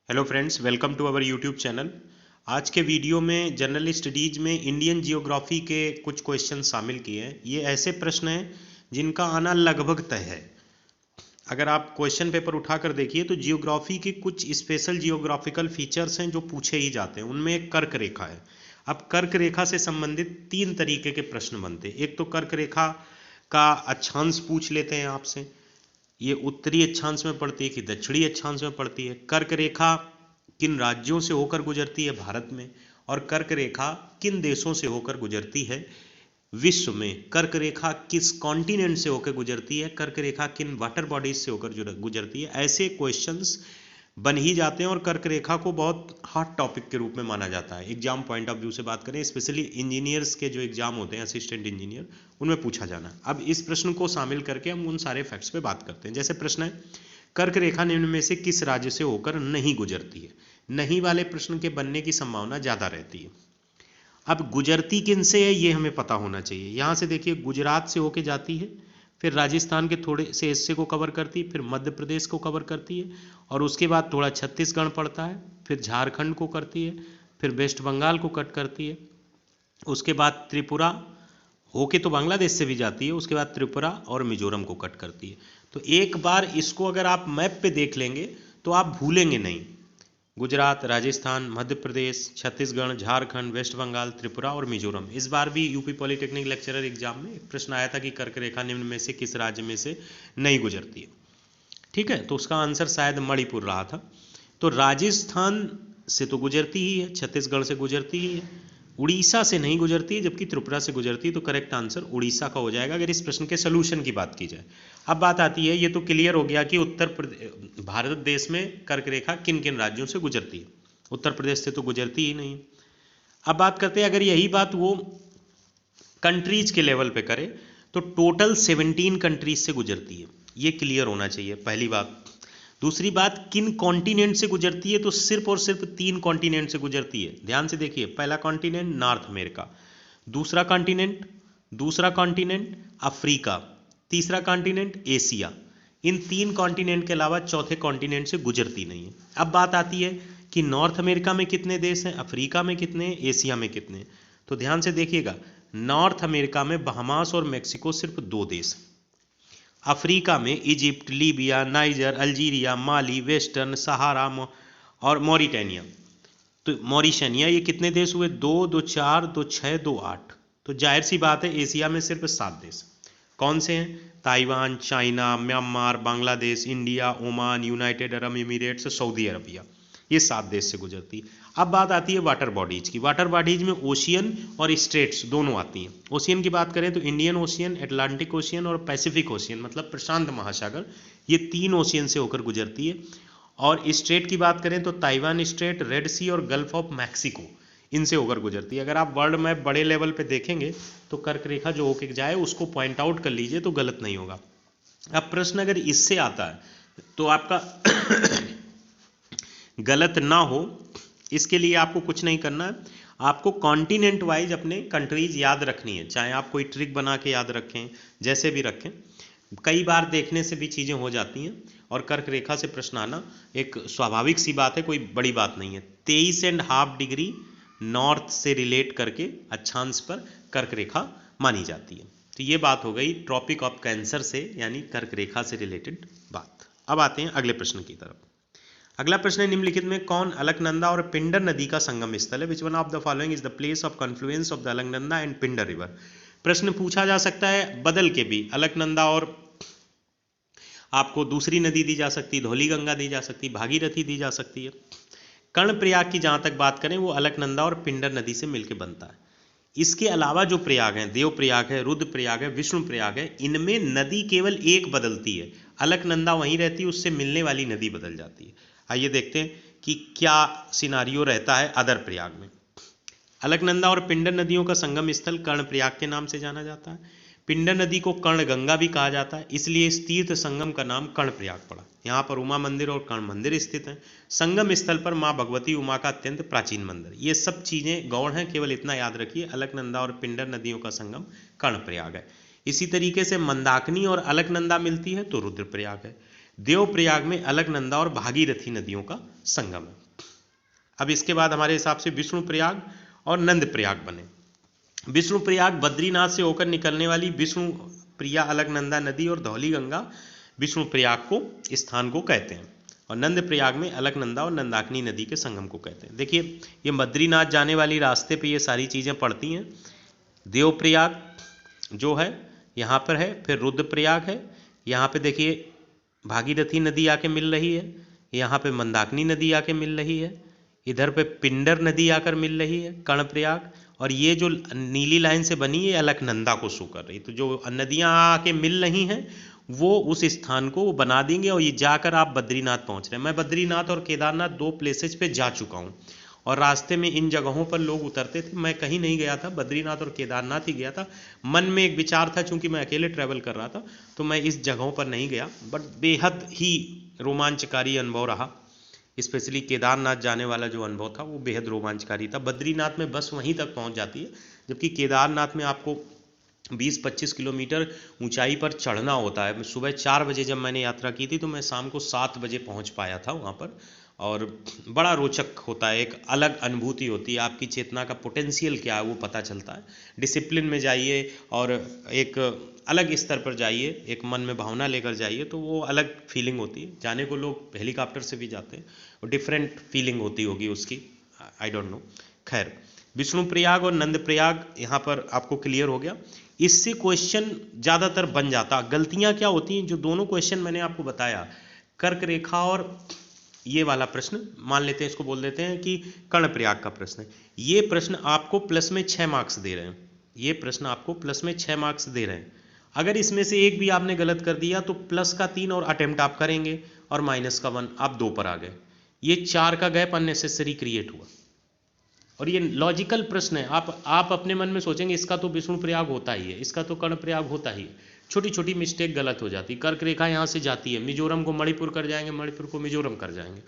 Hello friends, welcome to our YouTube channel. आज के video में जनरल स्टडीज में इंडियन जियोग्राफी के कुछ क्वेश्चन शामिल किए हैं। ये ऐसे प्रश्न हैं जिनका आना लगभग तय है। अगर आप क्वेश्चन पेपर उठाकर देखिए तो जियोग्राफी के कुछ स्पेशल जियोग्राफिकल फीचर्स हैं जो पूछे ही जाते हैं। उनमें एक कर्क रेखा है। अब कर्क रेखा से संबंधित तीन तरीके के प्रश्न बनते हैं। एक तो कर्क रेखा का अक्षांश पूछ लेते हैं आपसे, ये उत्तरी अक्षांश में पड़ती है कि दक्षिणी अक्षांश में पड़ती है। कर्क रेखा किन राज्यों से होकर गुजरती है भारत में, और कर्क रेखा किन देशों से होकर गुजरती है विश्व में। कर्क रेखा किस कॉन्टिनेंट से होकर गुजरती है, कर्क रेखा किन वाटर बॉडीज से होकर गुजरती है। ऐसे क्वेश्चंस बन ही जाते हैं और कर्क रेखा को बहुत हॉट टॉपिक के रूप में माना जाता है। एग्जाम पॉइंट ऑफ व्यू से बात करें, स्पेशली इंजीनियर्स के जो एग्जाम होते हैं, असिस्टेंट इंजीनियर, उनमें पूछा जाना। अब इस प्रश्न को शामिल करके हम उन सारे फैक्ट्स पे बात करते हैं। जैसे प्रश्न है, कर्क रेखा निम्न में से किस राज्य से होकर नहीं गुजरती है। नहीं वाले प्रश्न के बनने की संभावना ज़्यादा रहती है। अब गुजरती किन से है ये हमें पता होना चाहिए। यहाँ से देखिए, गुजरात से होके जाती है, फिर राजस्थान के थोड़े से हिस्से को कवर करती है, फिर मध्य प्रदेश को कवर करती है, और उसके बाद थोड़ा छत्तीसगढ़ पड़ता है, फिर झारखंड को करती है, फिर वेस्ट बंगाल को कट करती है, उसके बाद त्रिपुरा होके तो बांग्लादेश से भी जाती है, उसके बाद त्रिपुरा और मिजोरम को कट करती है। तो एक बार इसको अगर आप मैप पे देख लेंगे तो आप भूलेंगे नहीं। गुजरात, राजस्थान, मध्य प्रदेश, छत्तीसगढ़, झारखंड, वेस्ट बंगाल, त्रिपुरा और मिजोरम। इस बार भी यूपी पॉलिटेक्निक लेक्चरर एग्जाम में एक प्रश्न आया था कि कर्क रेखा निम्न में से किस राज्य में से नहीं गुजरती है। ठीक है, तो उसका आंसर शायद मणिपुर रहा था। तो राजस्थान से तो गुजरती ही है, छत्तीसगढ़ से गुजरती ही है, उड़ीसा से नहीं गुजरती है, जबकि त्रिपुरा से गुजरती है। तो करेक्ट आंसर उड़ीसा का हो जाएगा अगर इस प्रश्न के सोल्यूशन की बात की जाए। अब बात आती है, ये तो क्लियर हो गया कि भारत देश में कर्क रेखा किन किन राज्यों से गुजरती है। उत्तर प्रदेश से तो गुजरती ही नहीं। अब बात करते हैं, अगर यही बात वो कंट्रीज के लेवल पे करे तो टोटल 17 कंट्रीज से गुजरती है। ये क्लियर होना चाहिए, पहली बात। दूसरी बात, किन कॉन्टिनेंट से गुजरती है, तो सिर्फ और सिर्फ 3 कॉन्टिनेंट से गुजरती है। ध्यान से देखिए, पहला कॉन्टिनेंट नॉर्थ अमेरिका, दूसरा कॉन्टिनेंट अफ्रीका, तीसरा कॉन्टिनेंट एशिया। इन 3 कॉन्टिनेंट के अलावा चौथे कॉन्टिनेंट से गुजरती नहीं है। अब बात आती है कि नॉर्थ अमेरिका में कितने देश हैं, अफ्रीका में कितने हैं, एशिया में कितने हैं। तो ध्यान से देखिएगा, नॉर्थ अमेरिका में बहामास और मेक्सिको सिर्फ 2 देश, अफ्रीका में इजिप्ट, लीबिया, नाइजर, अल्जीरिया, माली, वेस्टर्न सहारा और मॉरिटानिया। तो मॉरिशनिया, ये कितने देश हुए, 2, 2, 4, 2, 6, 2, 8। तो जाहिर सी बात है, एशिया में सिर्फ 7 देश। कौन से हैं, Taiwan, China, Myanmar, Bangladesh, India, Oman, United Arab Emirates, Saudi Arabia. ये 7 देश से गुजरती है। अब बात आती है वाटर बॉडीज की। वाटर बॉडीज में ओशियन और स्ट्रेट्स दोनों आती हैं। ओशियन की बात करें तो इंडियन ओशियन, अटलांटिक ओशियन और पैसिफिक ओशियन, मतलब प्रशांत महासागर, ये 3 ओशियन से होकर गुजरती है। और स्ट्रेट की बात करें तो ताइवान स्ट्रेट, रेड सी और गल्फ ऑफ मैक्सिको, इनसे होकर गुजरती है। अगर आप वर्ल्ड मैप बड़े लेवल पे देखेंगे तो कर्क रेखा जो होके जाए उसको पॉइंट आउट कर लीजिए तो गलत नहीं होगा। अब प्रश्न अगर इससे आता है तो आपका गलत ना हो, इसके लिए आपको कुछ नहीं करना है। आपको कॉन्टिनेंट वाइज अपने कंट्रीज याद रखनी है, चाहे आप कोई ट्रिक बना के याद रखें, जैसे भी रखें। कई बार देखने से भी चीज़ें हो जाती हैं, और कर्क रेखा से प्रश्न आना एक स्वाभाविक सी बात है, कोई बड़ी बात नहीं है। 23.5 डिग्री नॉर्थ से रिलेट करके अक्षांश पर कर्क रेखा मानी जाती है। तो ये बात हो गई ट्रॉपिक ऑफ कैंसर से, यानी कर्क रेखा से रिलेटेड बात। अब आते हैं अगले प्रश्न की तरफ। अगला प्रश्न है, निम्नलिखित में कौन अलकनंदा और पिंडर नदी का संगम स्थल है। Which one of the following is the place of confluence of the Alaknanda and Pindar river. प्रश्न पूछा जा सकता है बदल के भी, अलकनंदा और आपको दूसरी नदी दी जा सकती है, धौली गंगा दी जा सकती है, भागीरथी दी जा सकती है। कर्णप्रयाग की जहां तक बात करें वो अलकनंदा और पिंडर नदी से मिलकर बनता है। इसके अलावा जो प्रयाग हैं, देव प्रयाग है, रुद्र प्रयाग है, विष्णु प्रयाग है, इनमें नदी केवल एक बदलती है। अलकनंदा वहीं रहती है, उससे मिलने वाली नदी बदल जाती है। आइए देखते हैं कि क्या सिनारियो रहता है अदर प्रयाग में। अलकनंदा और पिंडर नदियों का संगम स्थल कर्णप्रयाग के नाम से जाना जाता है। पिंडर नदी को कर्णगंगा भी कहा जाता है, इसलिए इस तीर्थ संगम का नाम कर्णप्रयाग पड़ा। यहाँ पर उमा मंदिर और कर्ण मंदिर स्थित हैं। संगम स्थल पर माँ भगवती उमा का अत्यंत प्राचीन मंदिर। ये सब चीज़ें गौण हैं, केवल इतना याद रखिए, अलकनंदा और पिंडर नदियों का संगम कर्णप्रयाग है। इसी तरीके से मंदाकिनी और अलकनंदा मिलती है तो रुद्रप्रयाग है। देवप्रयाग में अलकनंदा और भागीरथी नदियों का संगम है। अब इसके बाद हमारे हिसाब से विष्णुप्रयाग और नंदप्रयाग बने। विष्णुप्रयाग बद्रीनाथ से होकर निकलने वाली विष्णुप्रिया अलकनंदा नदी और धौली गंगा विष्णुप्रयाग को स्थान को कहते हैं, और नंदप्रयाग में अलकनंदा और नंदाकिनी नदी के संगम को कहते हैं। देखिए ये बद्रीनाथ जाने वाली रास्ते पे ये सारी चीज़ें पड़ती हैं। देवप्रयाग जो है यहाँ पर है, फिर रुद्रप्रयाग है, यहाँ पे देखिए भागीरथी नदी आके मिल रही है, यहाँ पे मंदाकिनी नदी आके मिल रही है, इधर पे पिंडर नदी आकर मिल रही है कर्णप्रयाग, और ये जो नीली लाइन से बनी है अलकनंदा को शो कर रही है। तो जो नदियाँ आके मिल रही हैं वो उस स्थान को बना देंगे और ये जाकर आप बद्रीनाथ पहुंच रहे हैं। मैं बद्रीनाथ और केदारनाथ 2 प्लेसेज पे जा चुका हूँ और रास्ते में इन जगहों पर लोग उतरते थे। मैं कहीं नहीं गया था, बद्रीनाथ और केदारनाथ ही गया था। मन में एक विचार था, चूंकि मैं अकेले ट्रैवल कर रहा था तो मैं इस जगहों पर नहीं गया, बट बेहद ही रोमांचकारी अनुभव रहा। स्पेशली केदारनाथ जाने वाला जो अनुभव था वो बेहद रोमांचकारी था। बद्रीनाथ में बस वहीं तक पहुंच जाती है, जबकि केदारनाथ में आपको 20-25 किलोमीटर ऊंचाई पर चढ़ना होता है। सुबह 4 बजे जब मैंने यात्रा की थी तो मैं शाम को 7 बजे पहुंच पाया था वहाँ पर, और बड़ा रोचक होता है, एक अलग अनुभूति होती है। आपकी चेतना का पोटेंशियल क्या है वो पता चलता है। डिसिप्लिन में जाइए और एक अलग स्तर पर जाइए, एक मन में भावना लेकर जाइए तो वो अलग फीलिंग होती है। जाने को लोग हेलीकॉप्टर से भी जाते हैं और डिफरेंट फीलिंग होती होगी उसकी, आई डोंट नो। खैर, विष्णुप्रयाग और नंदप्रयाग यहाँ पर आपको क्लियर हो गया। इससे क्वेश्चन ज़्यादातर बन जाता। गलतियाँ क्या होती हैं, जो दोनों क्वेश्चन मैंने आपको बताया, कर्क रेखा और ये वाला प्रश्न, मान लेते हैं इसको बोल देते हैं कि कर्णप्रयाग का प्रश्न है। ये प्रश्न आपको प्लस में 6 मार्क्स दे रहे हैं। ये प्रश्न आपको प्लस में 6 मार्क्स दे रहे हैं। अगर इसमें से एक भी आपने गलत कर दिया तो प्लस का 3 और अटेम्प्ट आप करेंगे और माइनस का 1, आप 2 पर आ गए। ये 4 का गैप अननेसेसरी क्रिएट हुआ और ये लॉजिकल प्रश्न है। आप अपने मन में सोचेंगे इसका तो विष्णुप्रयाग होता ही है, इसका तो कर्णप्रयाग होता ही है। छोटी छोटी मिस्टेक गलत हो जाती। कर्क रेखा यहाँ से जाती है, मिजोरम को मणिपुर कर जाएंगे, मणिपुर को मिजोरम कर जाएंगे।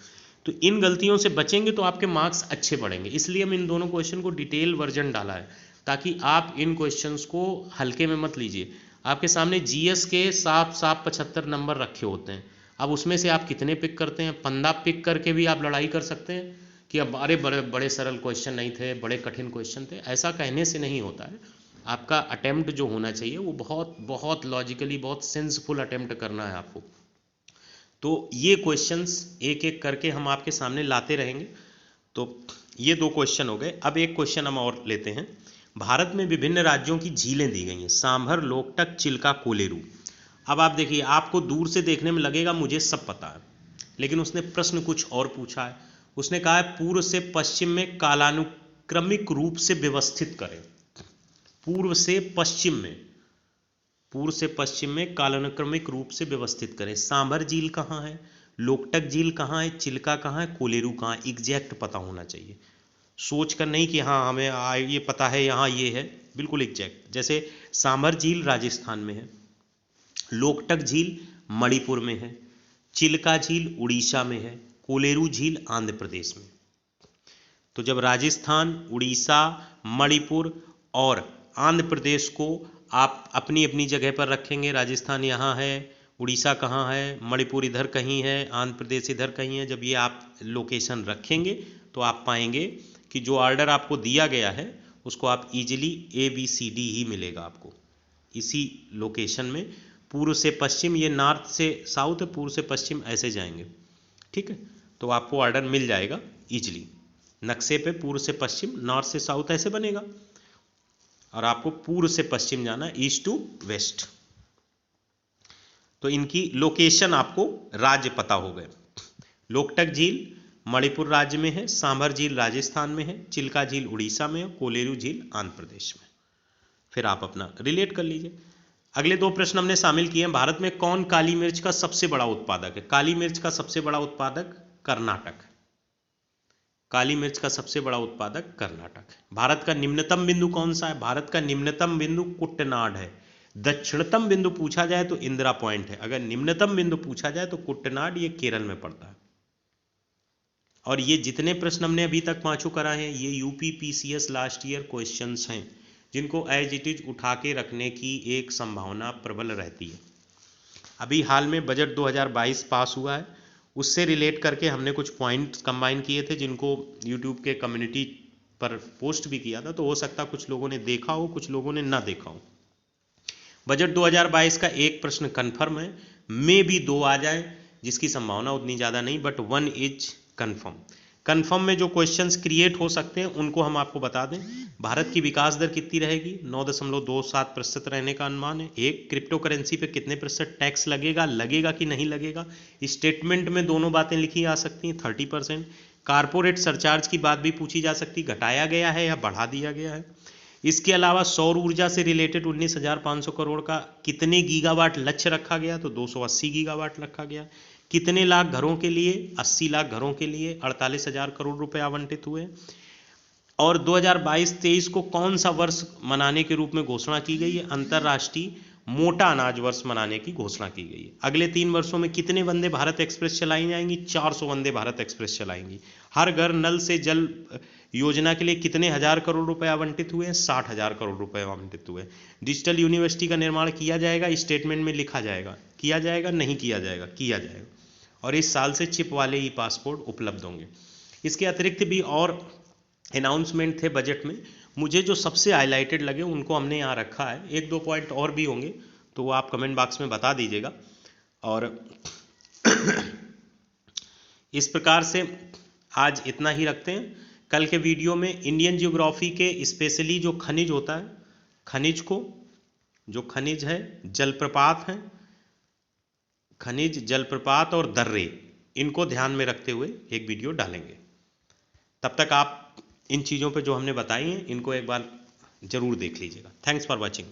तो इन गलतियों से बचेंगे तो आपके मार्क्स अच्छे बढ़ेंगे। इसलिए हम इन दोनों क्वेश्चन को डिटेल वर्जन डाला है, ताकि आप इन क्वेश्चंस को हल्के में मत लीजिए। आपके सामने जीएस के 75 नंबर रखे होते हैं। अब उसमें से आप कितने पिक करते हैं? 15 पिक करके भी आप लड़ाई कर सकते हैं कि अब अरे बड़े बड़े सरल क्वेश्चन नहीं थे, बड़े कठिन क्वेश्चन थे। ऐसा कहने से नहीं होता है। आपका अटेम्प्ट जो होना चाहिए वो बहुत बहुत लॉजिकली, बहुत सेंसफुल अटेम्प्ट करना है आपको। तो ये क्वेश्चंस एक एक करके हम आपके सामने लाते रहेंगे। तो ये 2 क्वेश्चन हो गए। अब एक क्वेश्चन हम और लेते हैं। भारत में विभिन्न राज्यों की झीलें दी गई हैं, सांभर, लोकटक, चिल्का, कोलेरू। अब आप देखिए, आपको दूर से देखने में लगेगा मुझे सब पता है, लेकिन उसने प्रश्न कुछ और पूछा है। उसने कहा है पूर्व से पश्चिम में कालानुक्रमिक रूप से व्यवस्थित करें। पूर्व से पश्चिम में कालानुक्रमिक रूप से व्यवस्थित करें। सांभर झील कहाँ है, लोकटक झील कहाँ है, चिल्का कहाँ है, कोलेरू कहाँ है, एग्जैक्ट पता होना चाहिए। सोच कर नहीं कि हाँ हमें ये पता है, यहाँ ये है, बिल्कुल एग्जैक्ट। जैसे सांभर झील राजस्थान में है, लोकटक झील मणिपुर में है, चिल्का झील उड़ीसा में है, कोलेरू झील आंध्र प्रदेश में। तो जब राजस्थान, उड़ीसा, मणिपुर और आंध्र प्रदेश को आप अपनी अपनी जगह पर रखेंगे, राजस्थान यहाँ है, उड़ीसा कहाँ है, मणिपुर इधर कहीं है, आंध्र प्रदेश इधर कहीं है, जब ये आप लोकेशन रखेंगे तो आप पाएंगे कि जो ऑर्डर आपको दिया गया है उसको आप इजीली ABCD ही मिलेगा आपको इसी लोकेशन में। पूर्व से पश्चिम, ये नॉर्थ से साउथ है, पूर्व से पश्चिम ऐसे जाएंगे, ठीक है। तो आपको ऑर्डर मिल जाएगा इजीली। नक्शे पे पूर्व से पश्चिम, नॉर्थ से साउथ ऐसे बनेगा, और आपको पूर्व से पश्चिम जाना, ईस्ट टू वेस्ट। तो इनकी लोकेशन आपको राज्य पता हो गए। लोकटक झील मणिपुर राज्य में है, सांभर झील राजस्थान में है, चिल्का झील उड़ीसा में है, कोलेरू झील आंध्र प्रदेश में। फिर आप अपना रिलेट कर लीजिए। अगले 2 प्रश्न हमने शामिल किए हैं। भारत में कौन काली मिर्च का सबसे बड़ा उत्पादक है? काली मिर्च का सबसे बड़ा उत्पादक कर्नाटक। काली मिर्च का सबसे बड़ा उत्पादक कर्नाटक है। भारत का निम्नतम बिंदु कौन सा है? भारत का निम्नतम बिंदु कुट्टनाड है। दक्षिणतम बिंदु पूछा जाए तो इंदिरा पॉइंट है। अगर निम्नतम बिंदु पूछा जाए तो कुट्टनाड, ये केरल में पड़ता है। और ये जितने प्रश्न हमने अभी तक 5 कराए हैं, ये UP PCS last year questions हैं, जिनको एज इट इज उठा के रखने की एक संभावना प्रबल रहती है। अभी हाल में बजट 2022 पास हुआ है, उससे रिलेट करके हमने कुछ पॉइंट कंबाइन किए थे जिनको यूट्यूब के कम्युनिटी पर पोस्ट भी किया था, तो हो सकता कुछ लोगों ने देखा हो, कुछ लोगों ने ना देखा हो। बजट 2022 का एक प्रश्न कन्फर्म है, मे भी 2 आ जाए, जिसकी संभावना उतनी ज़्यादा नहीं, बट 1 इज कन्फर्म। कन्फर्म में जो क्वेश्चंस क्रिएट हो सकते हैं उनको हम आपको बता दें। भारत की विकास दर कितनी रहेगी? 9.27% रहने का अनुमान है। एक, क्रिप्टो करेंसी पे कितने प्रतिशत टैक्स लगेगा कि नहीं लगेगा? स्टेटमेंट में दोनों बातें लिखी जा सकती हैं, 30%। कारपोरेट सरचार्ज की बात भी पूछी जा सकती, घटाया गया है या बढ़ा दिया गया है? इसके अलावा सौर ऊर्जा से रिलेटेड 19,500 करोड़ का कितने गीगावाट लक्ष्य रखा गया? तो 280 गीगावाट रखा गया। कितने लाख घरों के लिए? 80 लाख घरों के लिए 48,000 करोड़ रुपए आवंटित हुए। और 2022-23 को कौन सा वर्ष मनाने के रूप में घोषणा की गई है? अंतर्राष्ट्रीय मोटा अनाज वर्ष मनाने की घोषणा की गई है। अगले 3 वर्षों में कितने वंदे भारत एक्सप्रेस चलाई जाएंगी? 400 वंदे भारत एक्सप्रेस चलाएंगी। हर घर नल से जल योजना के लिए कितने हजार करोड़ रुपए आवंटित हुए? 60,000 करोड़ रुपए आवंटित हुए। डिजिटल यूनिवर्सिटी का निर्माण किया जाएगा, स्टेटमेंट में लिखा जाएगा। किया जाएगा, नहीं किया जाएगा? किया जाएगा। और इस साल से चिप वाले ई पासपोर्ट उपलब्ध होंगे। इसके अतिरिक्त भी और अनाउंसमेंट थे बजट में, मुझे जो सबसे हाईलाइटेड लगे उनको हमने यहाँ रखा है। 1-2 पॉइंट और भी होंगे तो वो आप कमेंट बॉक्स में बता दीजिएगा। और इस प्रकार से आज इतना ही रखते हैं। कल के वीडियो में इंडियन जियोग्राफी के स्पेशली जो खनिज होता है, खनिज को, जो खनिज है, जलप्रपात हैं, खनिज, जलप्रपात और दर्रे, इनको ध्यान में रखते हुए एक वीडियो डालेंगे। तब तक आप इन चीज़ों पे जो हमने बताई हैं इनको एक बार ज़रूर देख लीजिएगा। Thanks for watching.